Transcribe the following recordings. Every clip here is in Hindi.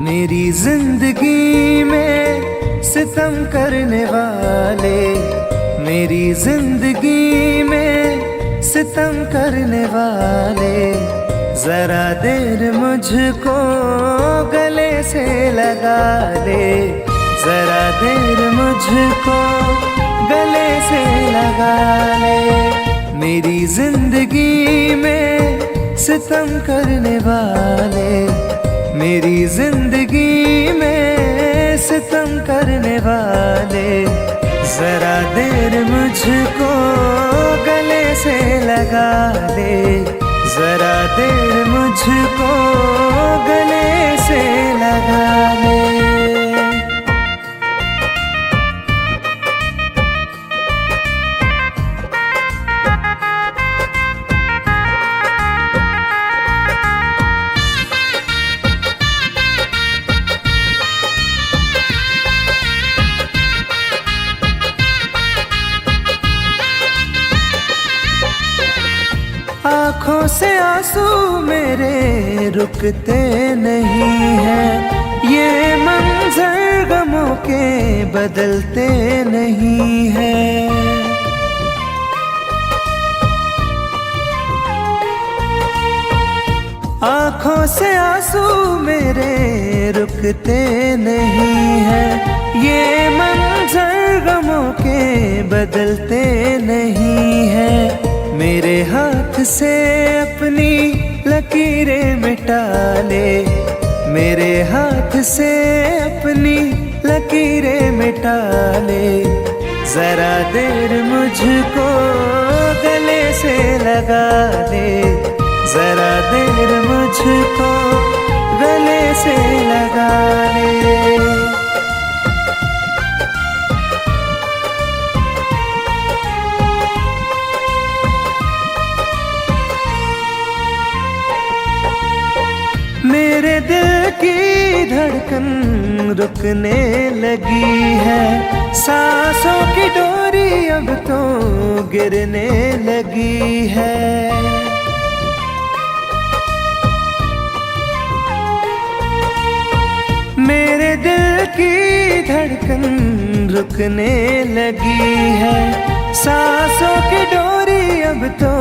मेरी जिंदगी में सितम करने वाले, मेरी जिंदगी में सितम करने वाले, जरा देर मुझको गले से लगा ले, जरा देर मुझको गले से लगा ले। मेरी जिंदगी में सितम करने वाले, मेरी जिंदगी में सितम करने वाले, जरा देर मुझको गले से लगा ले, जरा देर मुझको गले से लगा ले। आँखों से आंसू मेरे रुकते नहीं हैं, ये मंजर गमों के बदलते नहीं हैं। आँखों से आंसू मेरे रुकते नहीं हैं, ये मंजर गमों के बदलते नहीं हैं। मेरे हाथ से अपनी लकीरें मिटा ले, मेरे हाथ से अपनी लकीरें मिटा ले, जरा देर मुझको गले से लगा ले, जरा देर मुझको गले से लगा ले। मेरे दिल की धड़कन रुकने लगी है, सांसों की डोरी अब तो गिरने लगी है। मेरे दिल की धड़कन रुकने लगी है, सांसों की डोरी अब तो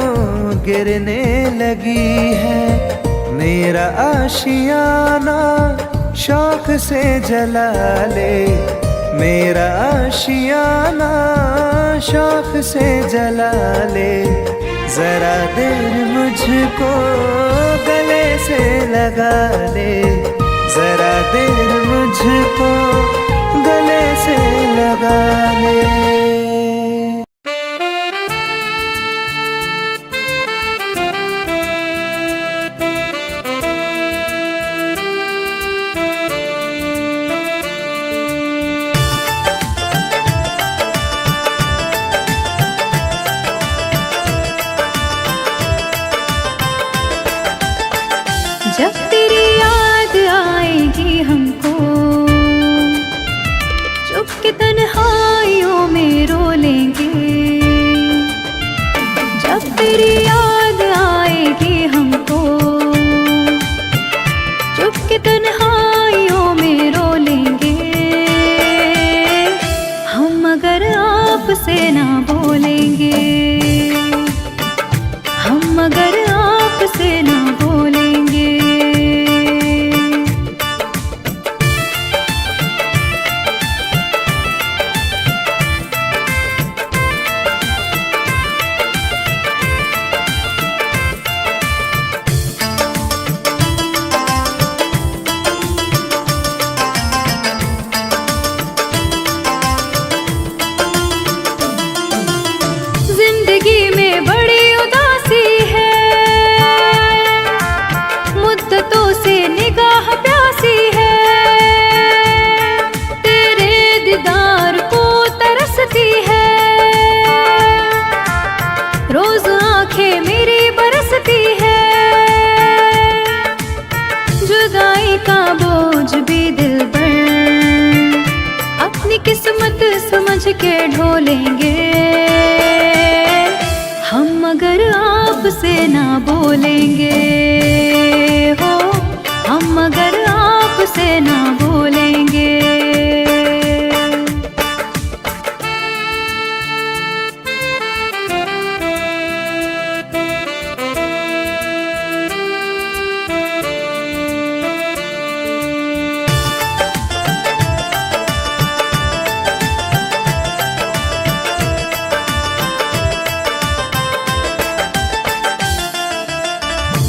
गिरने लगी है। मेरा आशियाना शौक से जला ले, मेरा आशियाना शौक से जला ले, जरा देर मुझको गले से लगा ले, जरा देर मुझको गले से लगा ले। जब तेरी याद आएगी हमको, चुप के तन्हाइयों में रो लेंगे। जब तेरी याद आएगी हमको, चुप के तन्हाइयों में रो लेंगे। हम अगर आपसे ना बोलेंगे, हम अगर आपसे ना बोलेंगे। जिंदगी में बड़ी उदासी है, मुद्दतों से निगाह प्यासी है, तेरे दीदार को तरसती है, रोज आंखें मेरी बरसती है। जुदाई का बोझ भी दिल पर अपनी किस्मत समझ के ढोलेंगे। हम अगर आपसे ना बोलेंगे हो, हम अगर आप आपसे ना बोलेंगे।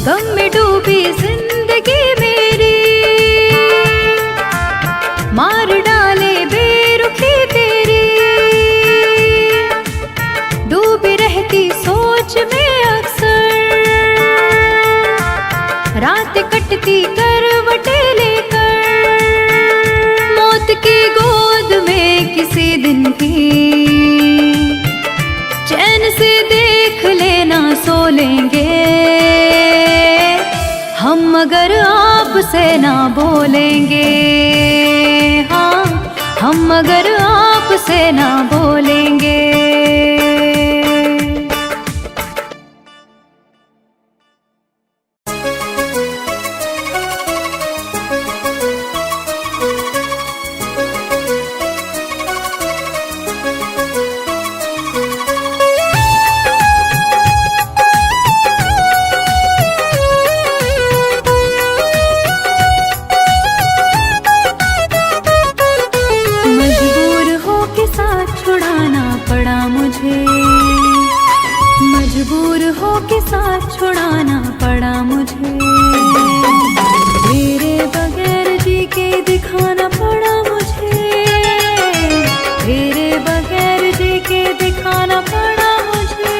गम में डूबी जिंदगी मेरी, मार डाले बेरुखी तेरी। डूबी रहती सोच में अक्सर, रात कटती करवटे लेकर। मौत की गोद में किसी दिन की चैन से देख लेना सो लेंगे हम, मगर आपसे ना बोलेंगे। हाँ, हम मगर आपसे ना बोलेंगे। मजबूर हो के साथ छुड़ाना पड़ा मुझे। तेरे बगैर जी के दिखाना पड़ा मुझे। तेरे बगैर जी के दिखाना पड़ा मुझे।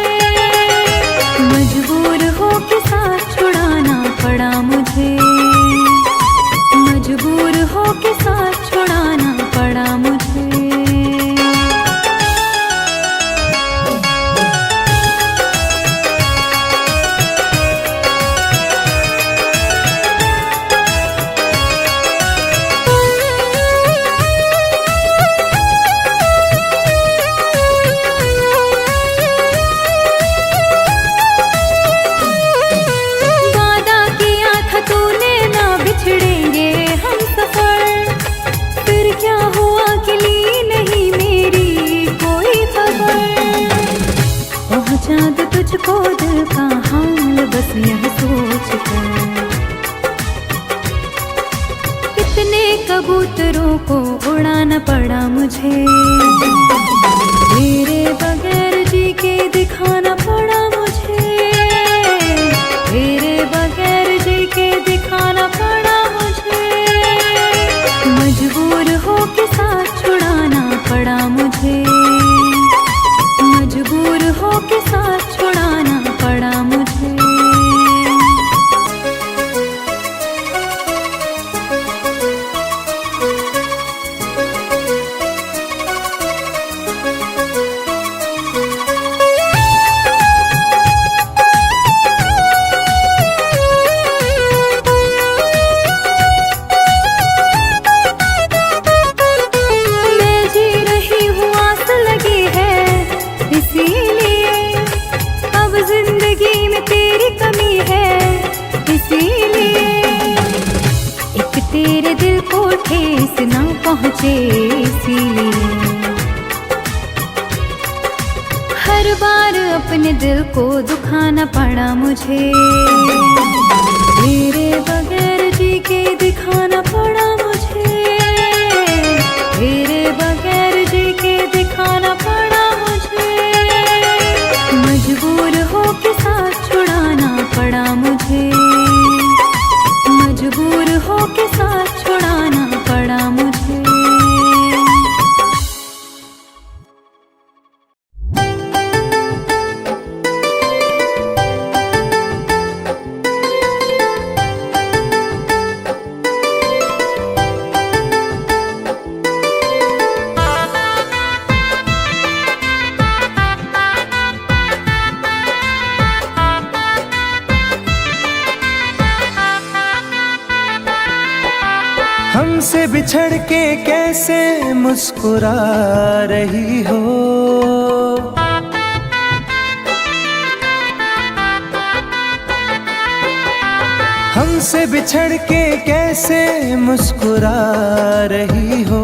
मजबूर हो के साथ छुड़ाना पड़ा मुझे। मजबूर हो के साथ छुड़ाना पड़ा मुझे। चाँद तुझको दिल का हाल बस यह सोच कर, कितने कबूतरों को उड़ाना पड़ा मुझे। तेरे बगैर जी के दिखाना पड़ा मुझे। तेरे बगैर जी के दिखाना पड़ा मुझे। मजबूर हो के साथ छुड़ाना पड़ा मुझे। मजबूर हो के साथ छुड़ाना पड़ा मुझे। मैं जी रही हूँ, आस लगी है इसीलिए। अब जिंदगी में तेरी कमी है इसीलिए। एक तेरे दिल को ठेस ना पहुँचे इसीलिए। हर बार अपने दिल को दुखाना पड़ा मुझे। तेरे बगैर जी के दिखाना पड़ा मुझे। तेरे बगैर जी के दिखाना पड़ा मुझे। मजबूर हो के साथ छुड़ाना पड़ा मुझे। मजबूर हो के साथ छुड़ाना पड़ा मुझे। हमसे बिछड़ के कैसे मुस्कुरा रही हो। हमसे बिछड़ के कैसे मुस्कुरा रही हो,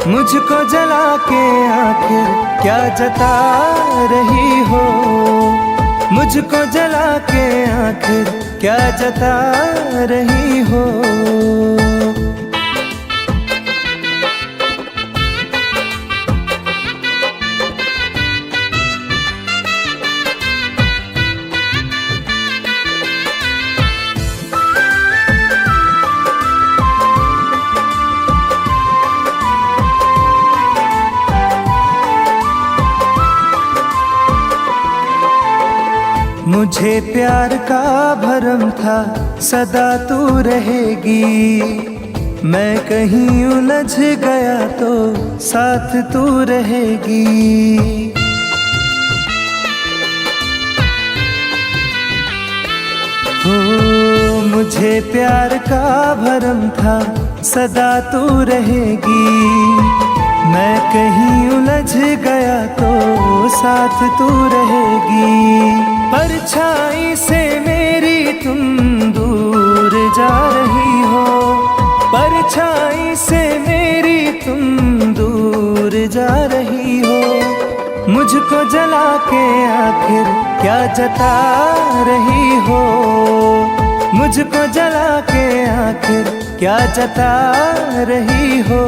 मुझको जला के आखिर क्या जता रही हो, मुझको जला के आखिर क्या जता रही हो। मुझे प्यार का भरम था सदा तू रहेगी, मैं कहीं उलझ गया तो साथ तू रहेगी। हो मुझे प्यार का भरम था सदा तू रहेगी, मैं कहीं उलझ गया तो साथ तू रहेगी। परछाई से मेरी तुम दूर जा रही हो, परछाई से मेरी तुम दूर जा रही हो, मुझको जला के आखिर क्या जता रही हो, मुझको जला के आखिर क्या जता रही हो।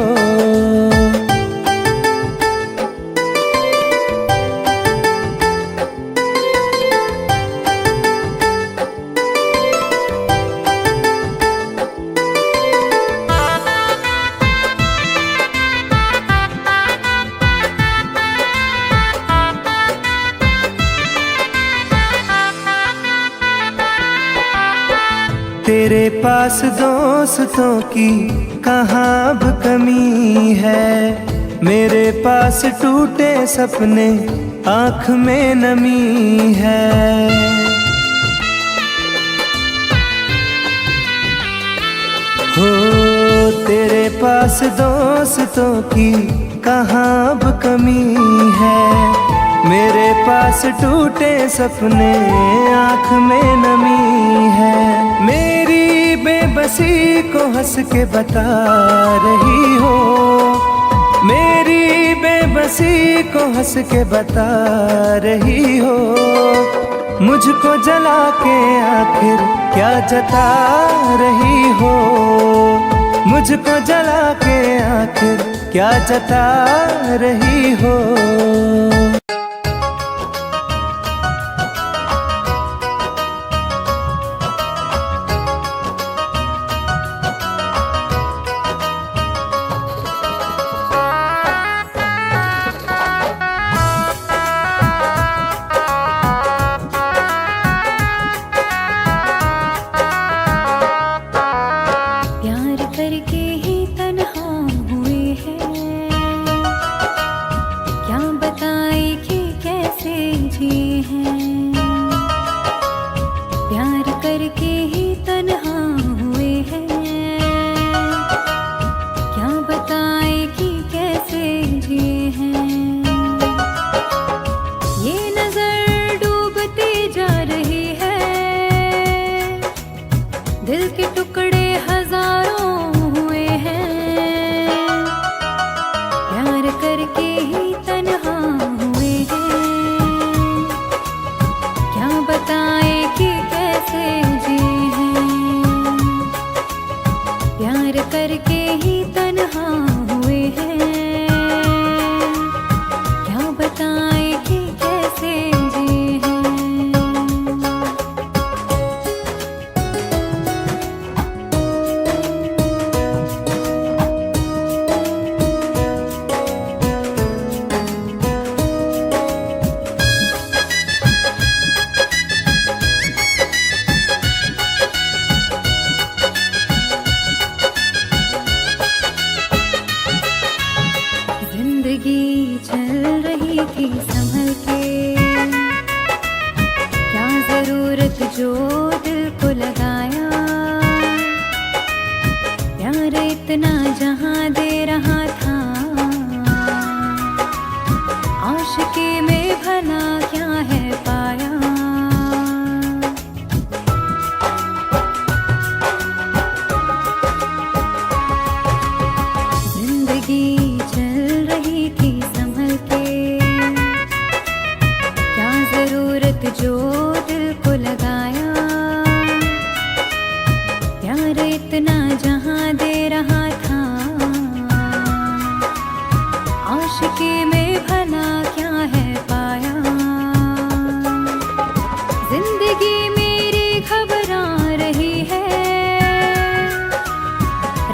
तेरे पास दोस्तों की कहाँ अब कमी है, मेरे पास टूटे सपने आँख में नमी है। हो तेरे पास दोस्तों की कहाँ अब कमी है, मेरे पास टूटे सपने आँख में नमी है। मेरी बेबसी को हंस के बता रही हो, मेरी बेबसी को हंस के बता रही हो, मुझको जला के आखिर क्या जता रही हो, मुझको जला के आखिर क्या जता रही हो। करके ही तन्हा हुए हैं, क्या बताए कि कैसे जिए हैं। प्यार करके ही तन्हा हुए हैं, क्या बताए कि कैसे जिए हैं। ये नजर डूबती जा रही है, दिल के टुकड़े हजारों करके ही तन्हा हुए हैं, क्या बताए कि कैसे जिए हैं। प्यार करके ही तन्हा हुए हैं, क्या बताए कि कैसे जिए हैं। जिंदगी चल रही थी संभल के, क्या जरूरत जो दिल को लगाया। प्यार इतना जहां दे रहा था, आशिकी में भला क्या है पाया।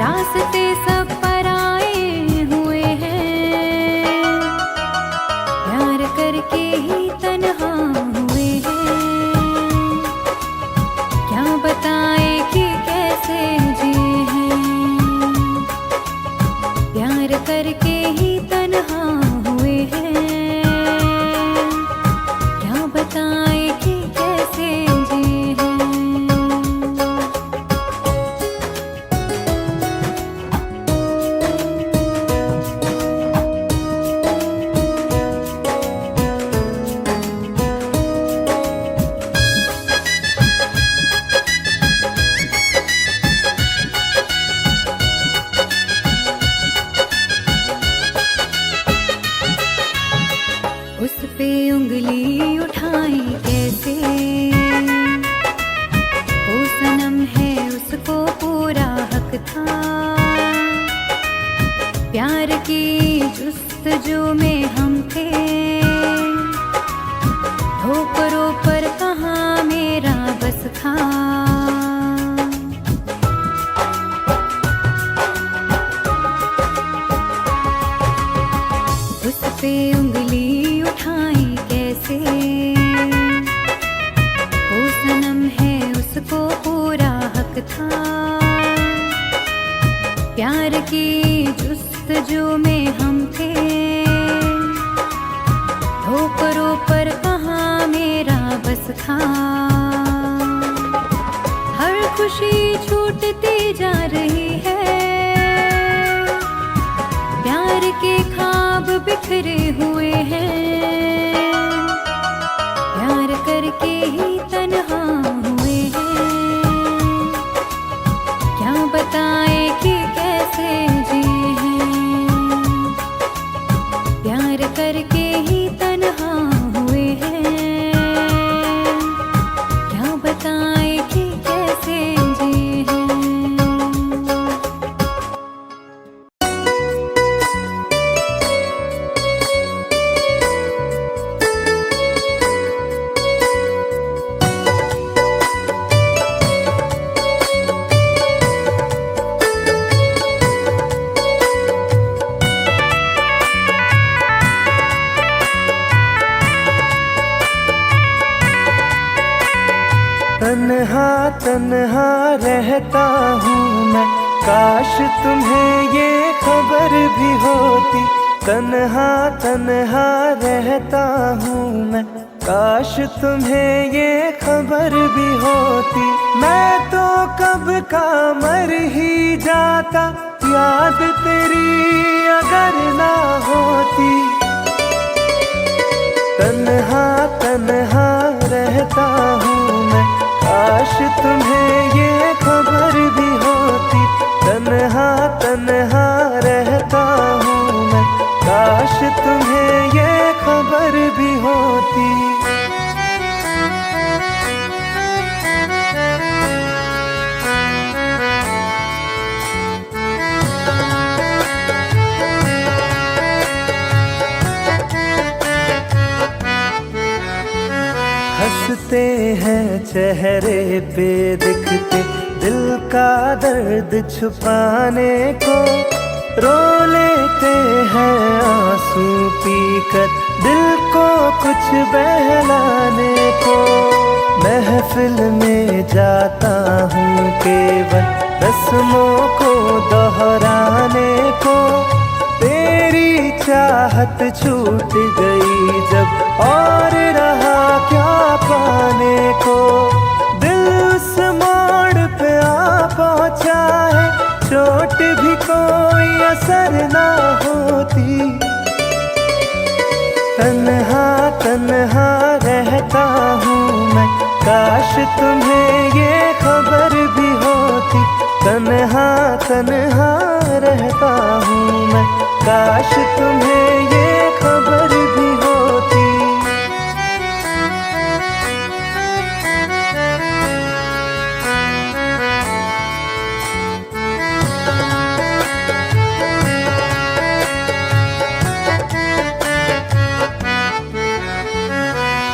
रास्ते सब पराए हुए हैं, प्यार करके ही तन्हा हुए हैं। क्या बताए कि कैसे जिए हैं, प्यार करके ही तन्हा हुए हैं। क्या बताए कि कैसे जिए हैं। उस पे उंगली उठाई कैसे, वो सनम है उसको पूरा हक था। प्यार की जुस्तजू में हम थे, ठोकरों पर कहाँ मेरा बस था। उस पे उंगली उठाई कैसे, वो सनम है उसको पूरा हक था। प्यार की जुस्तजू में हम थे, ठोकरों पर कहाँ मेरा बस था। हर खुशी छूटती जा रही है, प्यार के ख्वाब बिखरे हुए हैं। प्यार करके ही तन्हा हुए हैं, क्या बताए कि कैसे जिए हैं। प्यार करके ही तन्हा हुए हैं, क्या बताए कि कैसे जिए हैं। तन्हा तन्हा रहता हूँ मैं, काश तुम्हें ये खबर भी होती। तन्हा तन्हा रहता हूँ मैं, काश तुम्हें ये खबर भी होती। मैं तो कब का मर ही जाता, याद तेरी अगर ना होती। तन्हा तन्हा रहता हूँ मैं, काश तुम्हें ये खबर भी होती। तन्हा तन्हा रहता हूँ मैं, काश तुम्हें ये खबर भी होती। हंसते हैं चेहरे पे दिखते, दिल का दर्द छुपाने को। रो लेते हैं आंसू पीकर, दिल को कुछ बहलाने को। महफिल में जाता हूँ केवल रस्मों को दोहराने को। तेरी चाहत छूट गई जब, और रहा क्या पाने को। दिल उस मोड़ पे आ पहुँचा है, चोट भी कोई असर ना होती। तन्हा तन्हा रहता हूँ मैं, काश तुम्हें ये खबर भी होती। तन्हा तन्हा रहता हूँ मैं, काश तुम्हें ये खबर भी होती।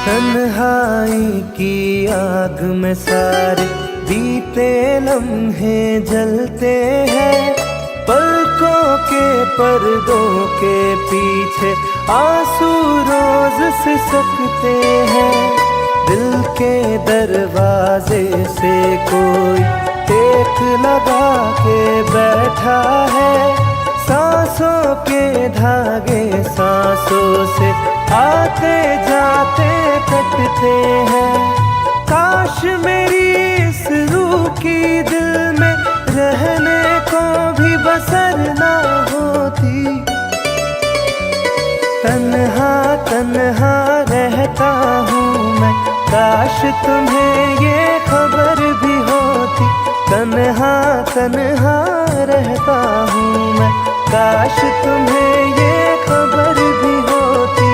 तन्हाई की आग में सारे बीते लम्हे जलते हैं। पर्दों के पीछे आंसू रोज सिसकते हैं। दिल के दरवाजे से कोई टेक लगा के बैठा है। सांसों के धागे सांसों से आते जाते कटते हैं। काश मेरी इस रूह की दिल में रहने को भी बसर ना होती। तन्हा तन्हा रहता हूँ मैं, काश तुम्हें ये खबर भी होती। तन्हा तन्हा रहता हूँ मैं, काश तुम्हें ये खबर भी होती।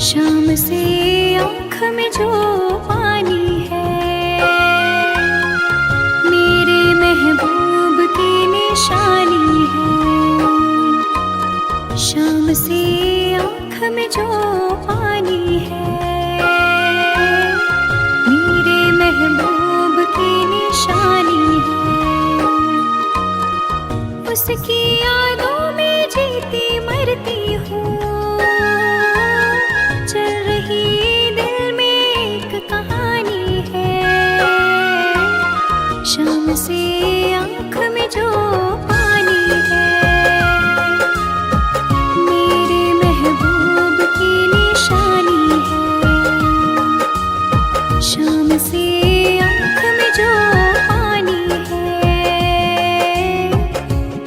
शाम से आँख में जो पानी है, मेरे महबूब की निशानी है। शाम से आँख में जो पानी है, मेरे महबूब की निशानी है। उसकी यादों में जीती मरती हूँ। चल रही दिल में एक कहानी है। शाम से आँख में जो पानी है, मेरे महबूब की निशानी है। शाम से आँख में जो पानी है,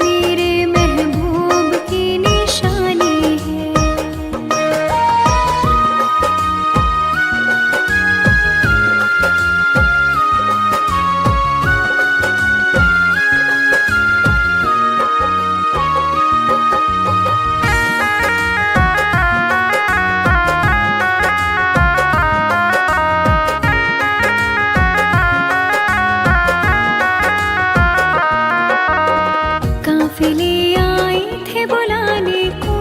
मेरे महबूब की निशानी है। काफिले आए थे बुलाने को,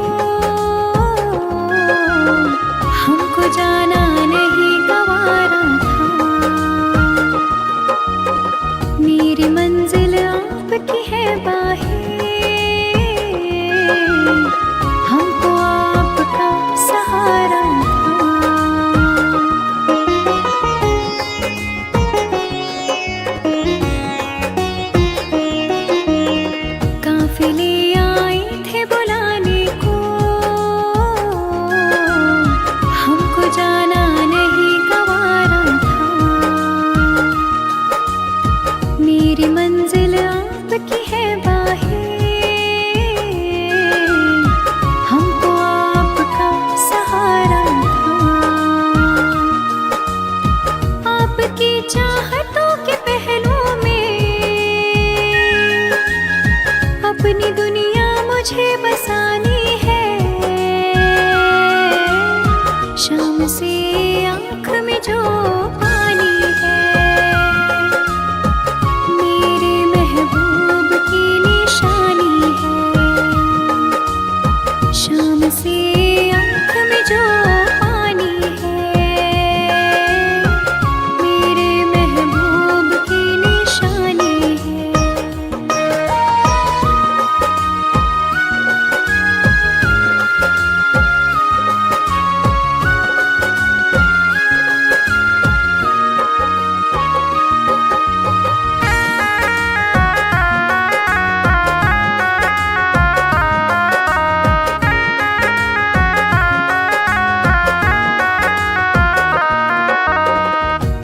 हमको जाना नहीं गवारा था। मेरी मंजिल आपकी है बाहें, हमको आपका सहारा था। काफिले आए थे बुलाने को, हमको जाना नहीं गवारा था। मेरी मंजिल आपकी है बाहें, हमको आपका सहारा था। आपकी चाहतों के पहलू में अपनी दुनिया मुझे बसानी है। शाम से आँख में जो पानी है, मेरे महबूब की निशानी है। शाम से आँख में जो पानी है, मेरे महबूब की निशानी है।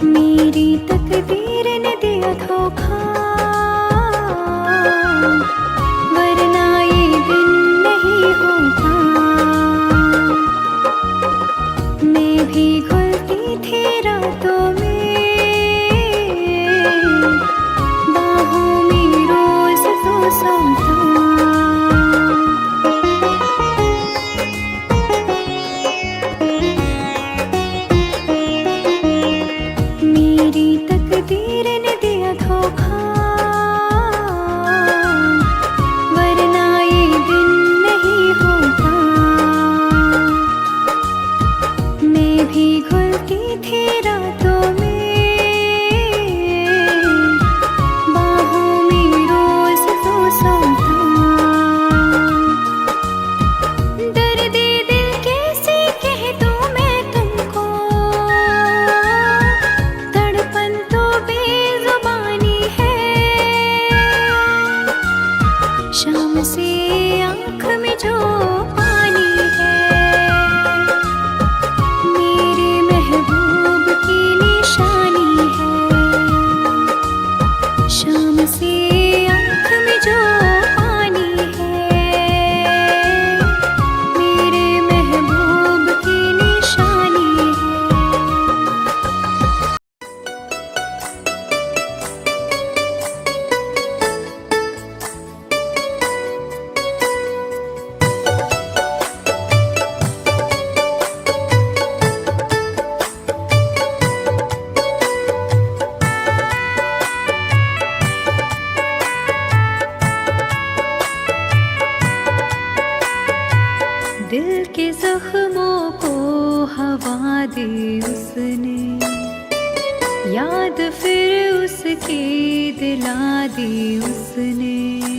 मेरी तकदीर ने दिया धोखा, वरना ये दिन नहीं होता। मैं भी घुलती थी रातों में, बाहों में रोज तो सोता। भी घुलती थी रातों में, बाहों में रोज तो सोता। दर्द दिल कैसे कह दूं मैं तुमको, तड़पन तो बेजुबानी है। शाम से आँख में जो पानी है, मेरे महबूब की निशानी है। शाम से आँख में जो पानी है, मेरे महबूब की निशानी है। दिल के जख्मों को हवा दी उसने, याद फिर उसकी दिला दी उसने।